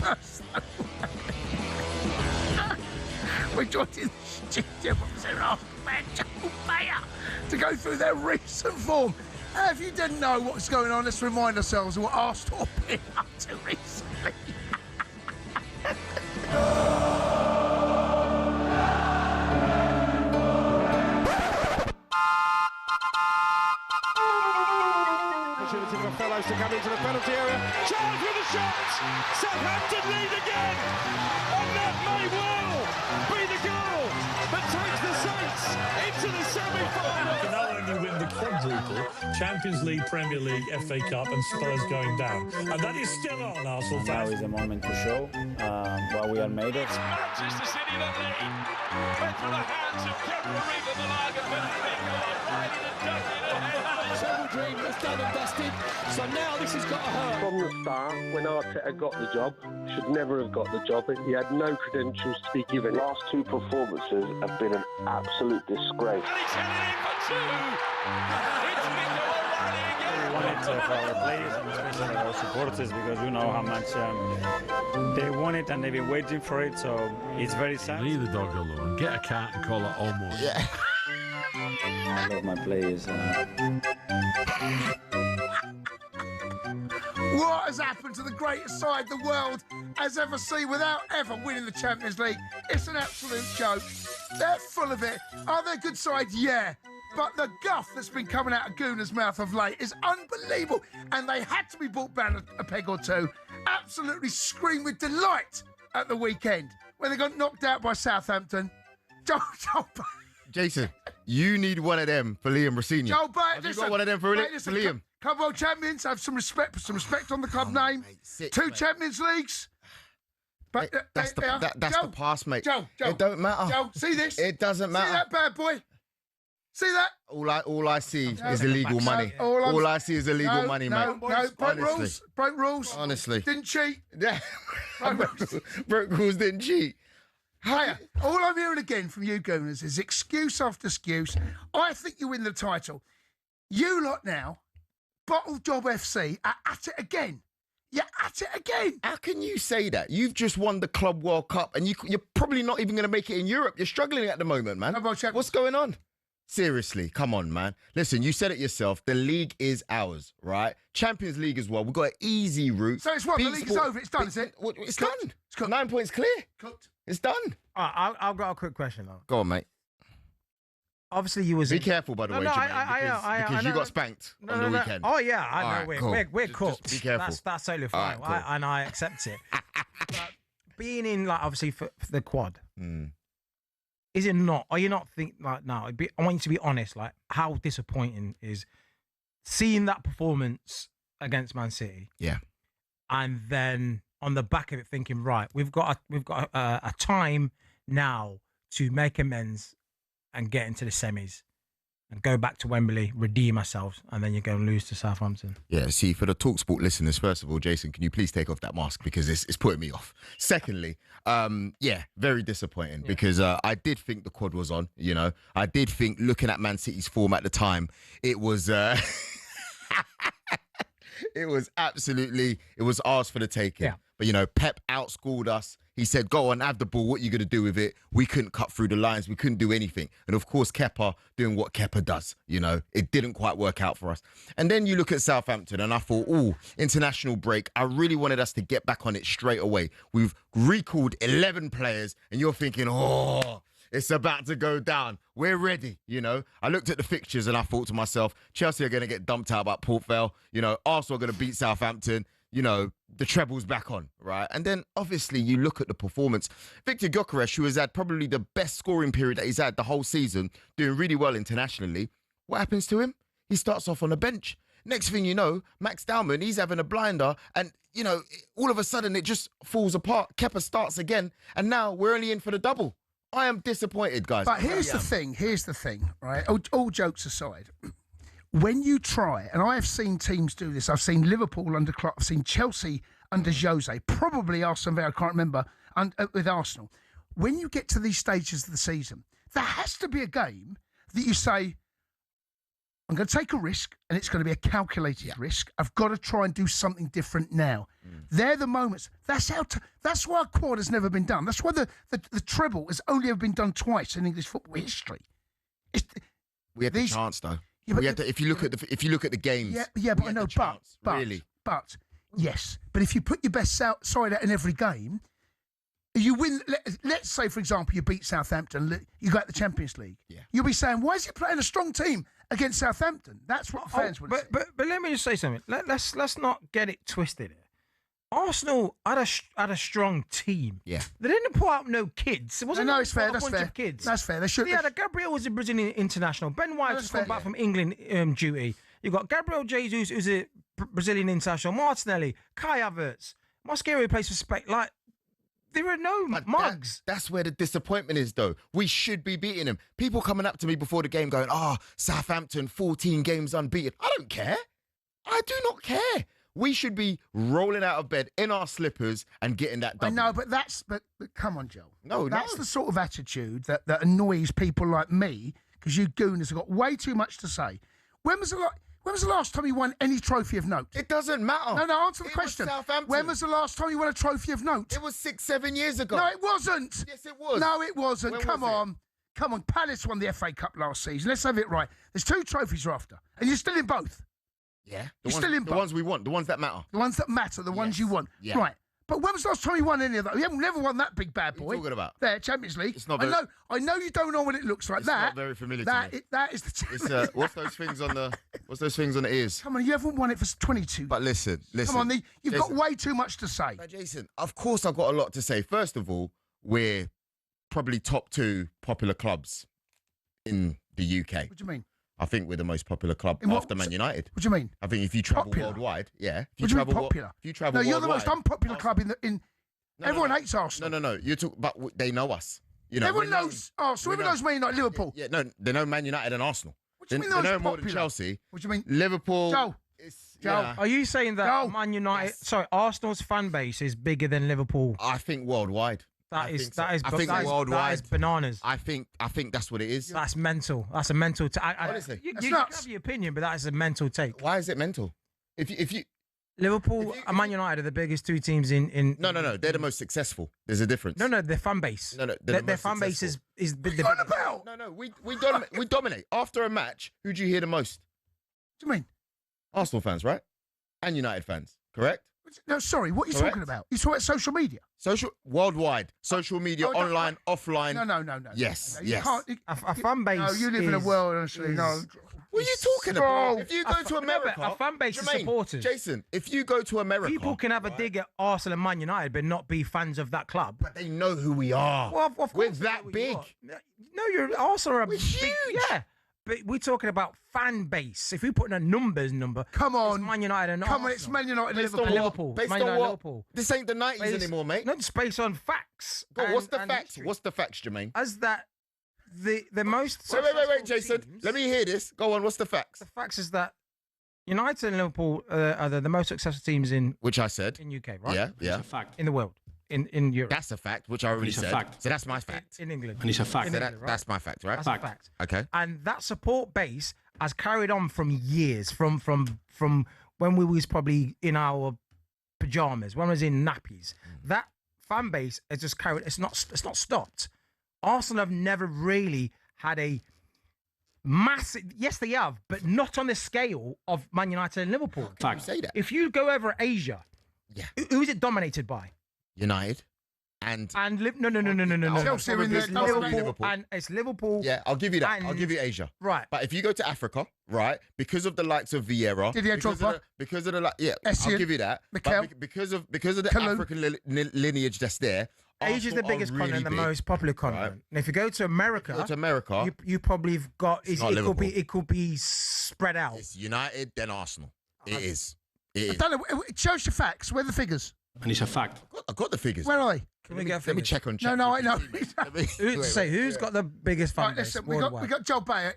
first. We're joined in the studio with their Arsenal man, Beya, to go through their recent form. If you didn't know what's going on, let's remind ourselves of what Arsenal have been up to recently. Opportunity for fellows to come into the penalty area. Charge with a shot! Southampton lead again! And that may well be the goal that takes the Saints into the semi-final. Can not only win the quadruple, Champions League, Premier League, FA Cup and Spurs going down. And that is still on, Arsenal Now fans. is the moment to show what we are made of. Manchester City that lead. Into the hands of Kepa Arrizabalaga, but right in and dug it ahead. Treble dream was done and dusted, so now this has got to hurt. From the start, when Arteta got the job, should never have got the job. He had no credentials to be given. The last two performances have been an absolute disgrace. And he's headed in for two. It's Nico O'Reilly again. We want it for our players and especially our supporters because we know how much they want it and they've been waiting for it, so it's very sad. Leave the dog alone. Get a cat and call it almost. Yeah. I love my players. What has happened to the greatest side the world has ever seen without ever winning the Champions League? It's an absolute joke. They're full of it. Are they a good side? Yeah. But the guff that's been coming out of Gooner's mouth of late is unbelievable. And they had to be brought down a peg or two. Absolutely screamed with delight at the weekend when they got knocked out by Southampton. Joel Jason, you need one of them for Liam Rossinha. Joel Bayer, Have you got one of them for Liam? Club World Champions, have some respect on the club name. Mate, Two Champions Leagues. But That's the past, mate. Joe, it don't matter. Joe, see this? It doesn't matter. See that bad boy? See that? All I see is illegal money. All I see is illegal money, mate. No, broke rules. Broke rules. Honestly. Didn't cheat. Yeah. Broke rules, didn't cheat. Hey, all I'm hearing again from you Gooners is excuse after excuse. I think you win the title. You lot now, Bottle Job FC, are at it again. You're at it again. How can you say that? You've just won the Club World Cup and you're probably not even going to make it in Europe. You're struggling at the moment, man. What's going on? Seriously, come on, man. Listen, you said it yourself. The league is ours, right? Champions League as well. We've got an easy route. So it's what? The league is over. It's done, is it? It's done. It's cooked. 9 points clear. Cooked. It's done. I've got a quick question, though. Go on, mate. Obviously, you was... Be careful, by the way, Jermaine, because you got spanked on the weekend. Oh, yeah, I know. Cool. We're cooked. Just be careful. That's totally fine, cool. and I accept it. But being in, like, obviously, for the quad, is it not... Are you not thinking, like, no, I want you to be honest, like, how disappointing is seeing that performance against Man City? Yeah. And then on the back of it thinking, right, we've got a time now to make amends and get into the semis and go back to Wembley, redeem ourselves, and then you're going to lose to Southampton. Yeah, see, for the talkSPORT listeners, first of all, Jason, can you please take off that mask because it's putting me off. Secondly, yeah, very disappointing because I did think the quad was on, you know. I did think looking at Man City's form at the time, it was... it was ours for the taking. Yeah. But, you know, Pep outscored us. He said, go on, have the ball. What are you going to do with it? We couldn't cut through the lines. We couldn't do anything. And, of course, Kepa doing what Kepa does. You know, it didn't quite work out for us. And then you look at Southampton and I thought, international break. I really wanted us to get back on it straight away. We've recalled 11 players and you're thinking, it's about to go down. We're ready, you know. I looked at the fixtures and I thought to myself, Chelsea are going to get dumped out by Port Vale. You know, Arsenal are going to beat Southampton. You know, the treble's back on, right? And then, obviously, you look at the performance. Victor Gyökeres, who has had probably the best scoring period that he's had the whole season, doing really well internationally. What happens to him? He starts off on the bench. Next thing you know, Max Dowman, he's having a blinder. And, you know, all of a sudden, it just falls apart. Kepa starts again. And now we're only in for the double. I am disappointed, guys. But here's the thing, right? All jokes aside, when you try, and I have seen teams do this, I've seen Liverpool under Klopp, I've seen Chelsea under Jose, probably Aston Villa, I can't remember, with Arsenal. When you get to these stages of the season, there has to be a game that you say, I'm going to take a risk, and it's going to be a calculated risk. I've got to try and do something different now. They're the moments. That's why a quad has never been done. That's why the treble has only ever been done twice in English football history. We had the chance, though. If you look at the games. But I know. Really. But yes, but if you put your best side out in every game, you win. Let's say, for example, you beat Southampton. You got the Champions League. Yeah. You'll be saying, why is he playing a strong team against Southampton? That's what fans would say. But let me just say something. Let's not get it twisted. Arsenal had a strong team. Yeah. They didn't put out no kids. It wasn't it's fair. That's fair. Of kids. That's fair. They should. Yeah, Gabriel was a Brazilian international. Ben White's come back from England duty. You've got Gabriel Jesus, who's a Brazilian international. Martinelli, Kai Havertz, Mosquera plays for Spain. Like, there are no mugs. That's where the disappointment is, though. We should be beating them. People coming up to me before the game going, Southampton, 14 games unbeaten. I don't care. I do not care. We should be rolling out of bed in our slippers and getting that done. I know, but come on, Joe. That's the sort of attitude that annoys people like me, because you gooners have got way too much to say. When was the last time you won any trophy of note? It doesn't matter. No, answer the question. When was the last time you won a trophy of note? It was 6-7 years ago. No, it wasn't. Yes, it was. No, it wasn't. When Come was on. Palace won the FA Cup last season. Let's have it right. There's 2 trophies you're after, and you're still in both. Yeah. The ones we want, the ones that matter. The ones that matter, the ones you want. Yeah. Right. But when was the last time you won any of those? You haven't never won that big bad boy. What are you talking about? There, Champions League. It's not very, I know you don't know what it looks like. It's not very familiar to me. That is the Champions League. What's those things on the ears? Come on, you haven't won it for 22 years. But listen. Come on, you've got way too much to say. But Jason, of course I've got a lot to say. First of all, we're probably top 2 popular clubs in the UK. What do you mean? I think we're the most popular club after Man United. What do you mean? I think if you travel worldwide, What do you mean popular? If you travel you're worldwide, the most unpopular club in. Everyone hates Arsenal. No. You talk, but they know us. You know, everyone knows Arsenal. Everyone knows Man United, Liverpool. Yeah, no, they know Man United and Arsenal. What do you mean they know popular? more than Chelsea. What do you mean? Liverpool. Joe. Joe, are you saying that Man United? Sorry, Arsenal's fan base is bigger than Liverpool? I think worldwide. I think worldwide. That is bananas. I think that's what it is. That's mental. That's a mental. Honestly, you can have your opinion, but that is a mental take. Why is it mental? If you Liverpool and Man United are the biggest 2 teams in. No. They're the most successful. There's a difference. No. Their fan base. No. Their fan base is the biggest. No. We dominate. After a match, who do you hear the most? What do you mean? Arsenal fans, right? And United fans, correct? No, sorry. What are you talking about? You talking about social media? Worldwide, social media, online, offline. No. Yes. You can't. A fan base. No, you live in a world, honestly. No. What are you talking about? If you go to America, a fan base is supporters. Jason, if you go to America, people can have a dig at Arsenal and Man United, but not be fans of that club. But they know who we are. Well, of course we're that big. No, you're Arsenal are big. Huge. Yeah. But we're talking about fan base. If we put in a numbers number, come on, it's Man United and Arsenal. It's Man United and Liverpool. Based on what? Liverpool. This ain't the 90s anymore, mate. No, it's based on facts. What's the facts? History. What's the facts, Jermaine? As that the most. Wait, Jason. Let me hear this. Go on. What's the facts? The facts is that United and Liverpool are the most successful teams in. Which I said in UK, right? Yeah. It's a fact. In the world. In Europe. That's a fact, which I already said. Fact. So that's my fact. In England. And it's a fact. That's my fact, right? That's a fact. Okay. And that support base has carried on from years, from when we was probably in our pajamas, when we was in nappies. That fan base has just carried. It's not stopped. Arsenal have never really had a massive. Yes, they have, but not on the scale of Man United and Liverpool. How can you say that? If you go over Asia, who is it dominated by? United. And no. Chelsea in Liverpool, and it's Liverpool. Yeah, I'll give you that. I'll give you Asia. Right. But if you go to Africa, right, because of the likes of Vieira, because of the I'll give you that. But because of the African lineage that's there, Asia's the biggest continent, the most popular continent. Right. And if you go to America, you probably have got. It could be spread out. It's United, then Arsenal. It is. I don't know. Show us your facts. Where are the figures? And it's a fact. I got the figures. Where are they? Let me check on chat. No, I know. Who's got the biggest fan base? Listen, we got Joel Beya.